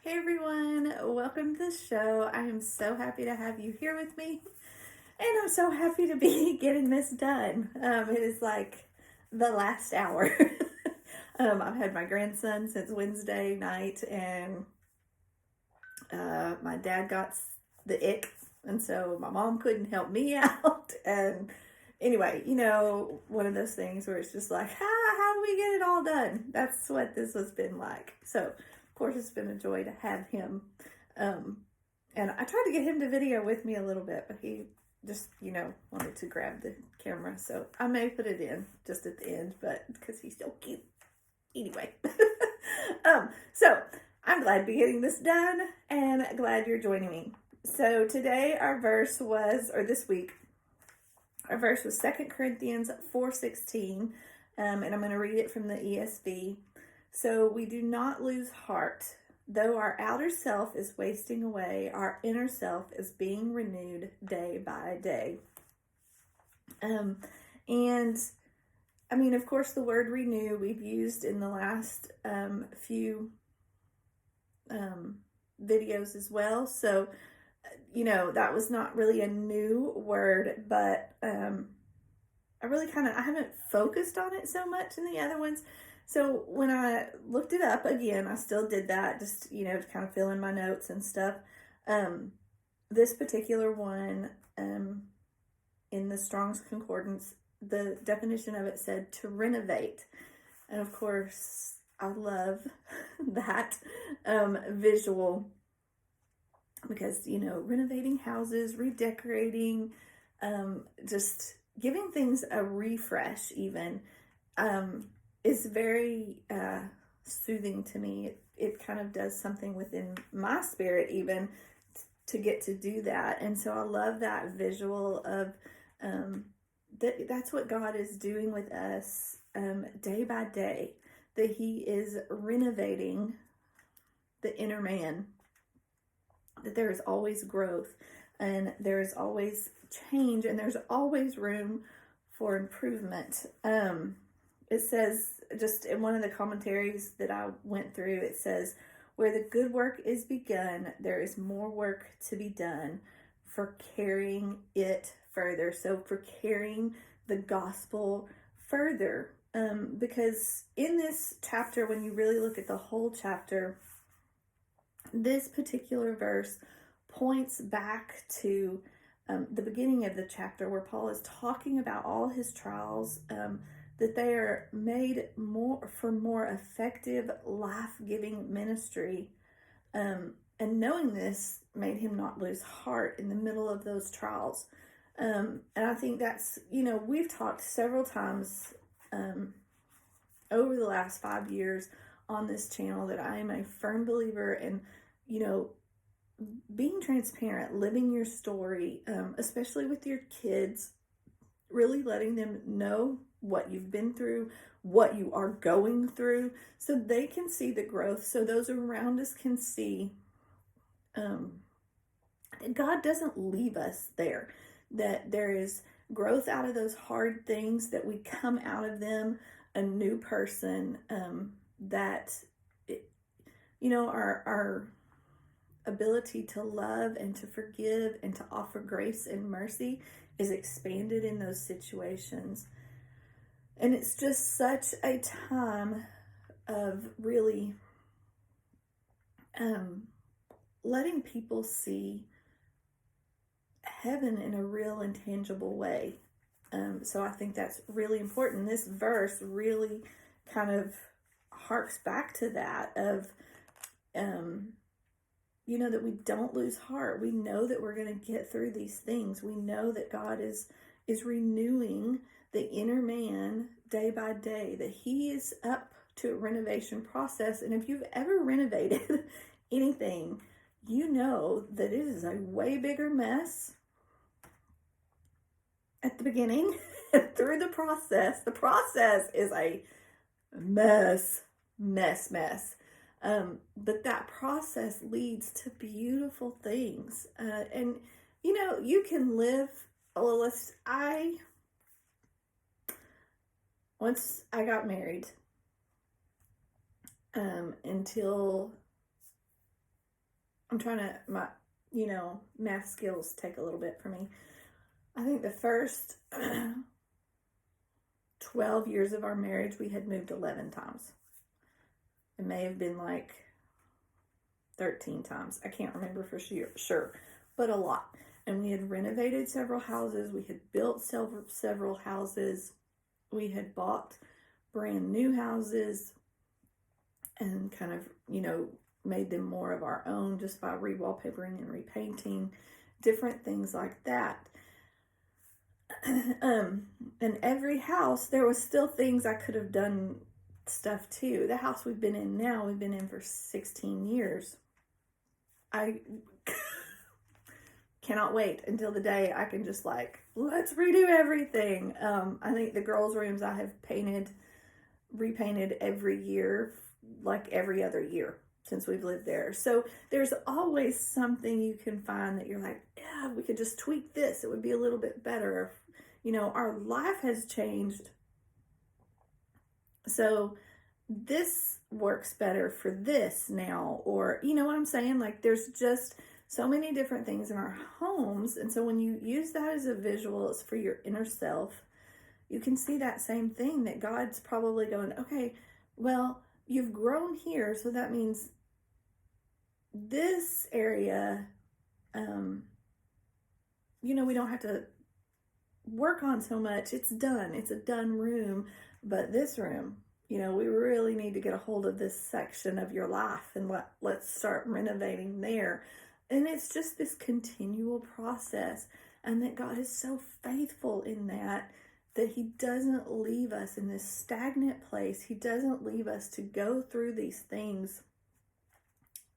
Hey everyone, welcome to the show. I am so happy to have you here with me, and I'm so happy to be getting this done. It is like the last hour. I've had my grandson since Wednesday night, and my dad got the ick, and so my mom couldn't help me out. And anyway, one of those things where it's just like, how do we get it all done? That's what this has been like. So, of course, it's been a joy to have him. Um, and I tried to get him to video with me a little bit, but he just, wanted to grab the camera. So I may put it in just at the end, but because he's so cute. Anyway. So I'm glad to be getting this done and glad you're joining me. So today our verse was, or this week, our verse was 2 Corinthians 4:16, and I'm going to read it from the ESV. So we do not lose heart. Though our outer self is wasting away, our inner self is being renewed day by day. And I mean, of course, the word renew we've used in the last few videos as well. So, that was not really a new word, but I haven't focused on it so much in the other ones. So when I looked it up again, I still did that just, to kind of fill in my notes and stuff. This particular one in the Strong's Concordance, the definition of it said to renovate. And of course, I love that visual because, renovating houses, redecorating, just giving things a refresh even is very soothing to me. It kind of does something within my spirit even to get to do that. And so I love that visual of that's what God is doing with us day by day, that He is renovating the inner man, that there is always growth and there is always change and there's always room for improvement. It says, just in one of the commentaries that I went through, it says, where the good work is begun, there is more work to be done for carrying it further. So for carrying the gospel further. Because in this chapter, when you really look at the whole chapter, this particular verse points back to the beginning of the chapter where Paul is talking about all his trials, that they are made for more effective life-giving ministry. And knowing this made him not lose heart in the middle of those trials. And I think that's, we've talked several times over the last 5 years on this channel that I am a firm believer in, being transparent, living your story, especially with your kids, really letting them know what you've been through, what you are going through, so they can see the growth, so those around us can see God doesn't leave us there, that there is growth out of those hard things, that we come out of them a new person, that our ability to love and to forgive and to offer grace and mercy is expanded in those situations. And it's just such a time of really letting people see heaven in a real and tangible way. So I think that's really important. This verse really kind of harks back to that of, that we don't lose heart. We know that we're going to get through these things. We know that God is renewing the inner man day by day, that He is up to a renovation process. And if you've ever renovated anything, you know that it is a way bigger mess at the beginning through the process. The process is a mess. But that process leads to beautiful things. And, you can live, once I got married, until I'm trying to, math skills take a little bit for me. I think the first 12 years of our marriage, we had moved 11 times. It may have been like 13 times. I can't remember for sure, but a lot. And we had renovated several houses. We had built several houses. We had bought brand new houses and kind of, made them more of our own just by rewallpapering and repainting, different things like that. And every house, there was still things I could have done stuff too. The house we've been in now, we've been in for 16 years. I cannot wait until the day I can just let's redo everything. I think the girls' rooms I have repainted every year, like every other year since we've lived there. So there's always something you can find that you're like, yeah, we could just tweak this. It would be a little bit better. Our life has changed. So this works better for this now, or you know what I'm saying? Like there's just so many different things in our homes. And so when you use that as a visual, it's for your inner self, you can see that same thing, that God's probably going, okay, well, you've grown here, so that means this area, we don't have to work on so much. It's done. It's a done room. But this room, we really need to get a hold of this section of your life and let's start renovating there. And it's just this continual process, and that God is so faithful in that He doesn't leave us in this stagnant place. He doesn't leave us to go through these things,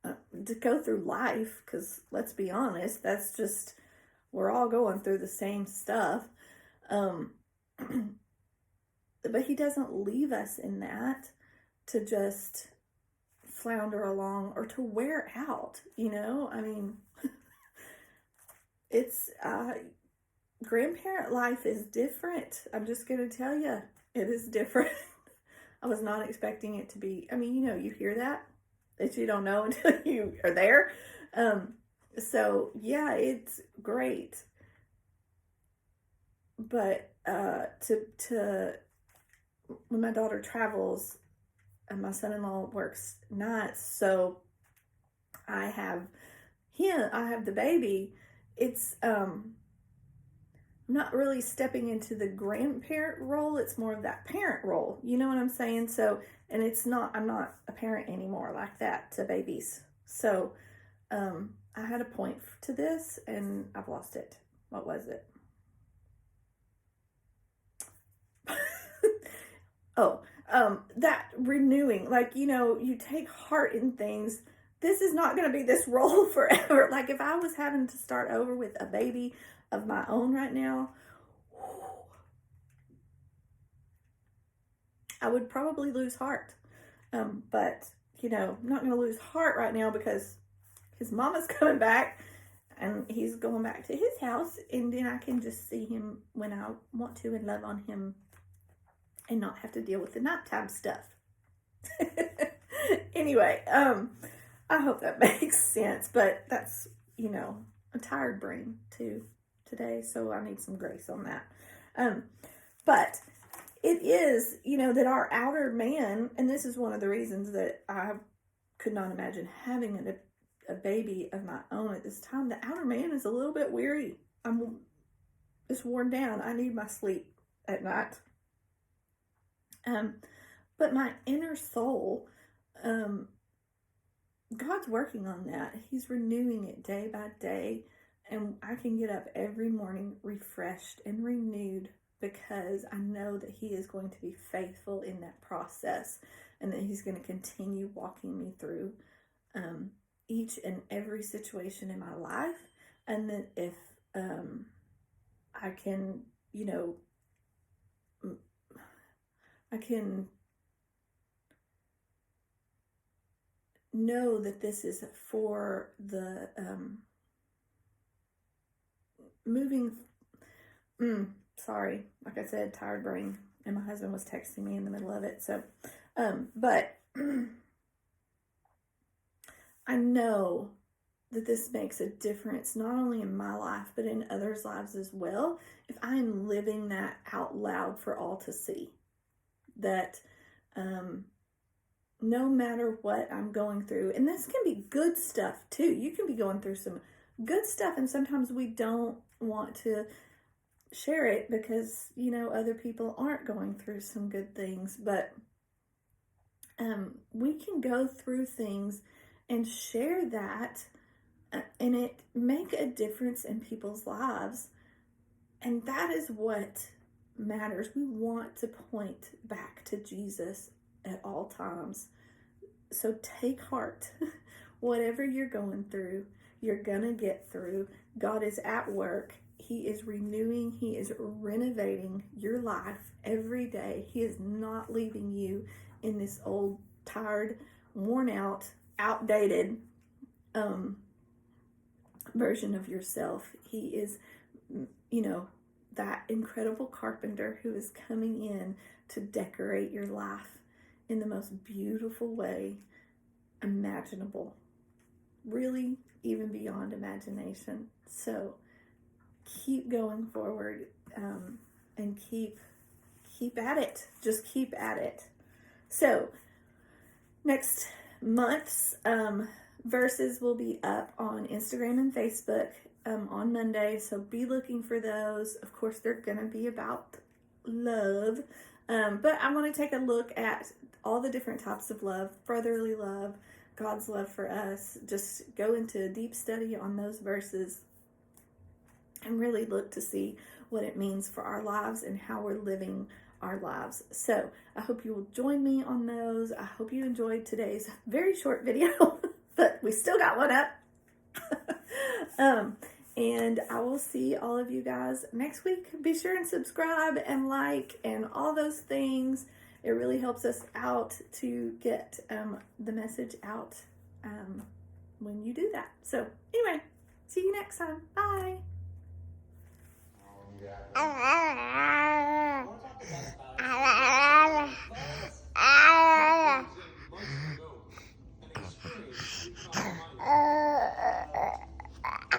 to go through life, because let's be honest, that's just, we're all going through the same stuff. But He doesn't leave us in that to just flounder along or to wear out, I mean, it's, grandparent life is different. I'm just going to tell you, it is different. I was not expecting it to be, you hear that you don't know until you are there. So yeah, it's great. But, when my daughter travels, and my son-in-law works nights, so I have the baby, it's, I'm not really stepping into the grandparent role. It's more of that parent role. You know what I'm saying? So, and I'm not a parent anymore like that to babies. So, I had a point to this and I've lost it. What was it? That renewing, you take heart in things. This is not going to be this role forever. Like if I was having to start over with a baby of my own right now, I would probably lose heart. But, I'm not going to lose heart right now because his mama's coming back and he's going back to his house, and then I can just see him when I want to and love on him and not have to deal with the nighttime stuff. Anyway, I hope that makes sense, but that's, a tired brain too today, so I need some grace on that. But it is, that our outer man, and this is one of the reasons that I could not imagine having a baby of my own at this time. The outer man is a little bit weary. I'm just worn down. I need my sleep at night. But my inner soul, God's working on that. He's renewing it day by day. And I can get up every morning refreshed and renewed because I know that He is going to be faithful in that process, and that He's going to continue walking me through each and every situation in my life. And that if I can, I can know that this is for the sorry, like I said, tired brain, and my husband was texting me in the middle of it. So, but I know that this makes a difference not only in my life but in others' lives as well if I am living that out loud for all to see. That no matter what I'm going through, and this can be good stuff too. You can be going through some good stuff, and sometimes we don't want to share it because, you know, other people aren't going through some good things. But we can go through things and share that, and it make a difference in people's lives. And that is what matters. We want to point back to Jesus at all times. So take heart. Whatever you're going through, you're gonna get through. God is at work. He is renewing, He is renovating your life every day. He is not leaving you in this old, tired, worn out, outdated version of yourself. He is, you know, that incredible carpenter who is coming in to decorate your life in the most beautiful way imaginable. Really, even beyond imagination. So keep going forward, and keep at it. Just keep at it. So next month's verses will be up on Instagram and Facebook on Monday. So be looking for those. Of course, they're going to be about love. But I want to take a look at all the different types of love, brotherly love, God's love for us. Just go into a deep study on those verses and really look to see what it means for our lives and how we're living our lives. So I hope you will join me on those. I hope you enjoyed today's very short video, but we still got one up. And I will see all of you guys next week. Be sure and subscribe and like and all those things. It really helps us out to get the message out when you do that. So anyway, see you next time. Bye.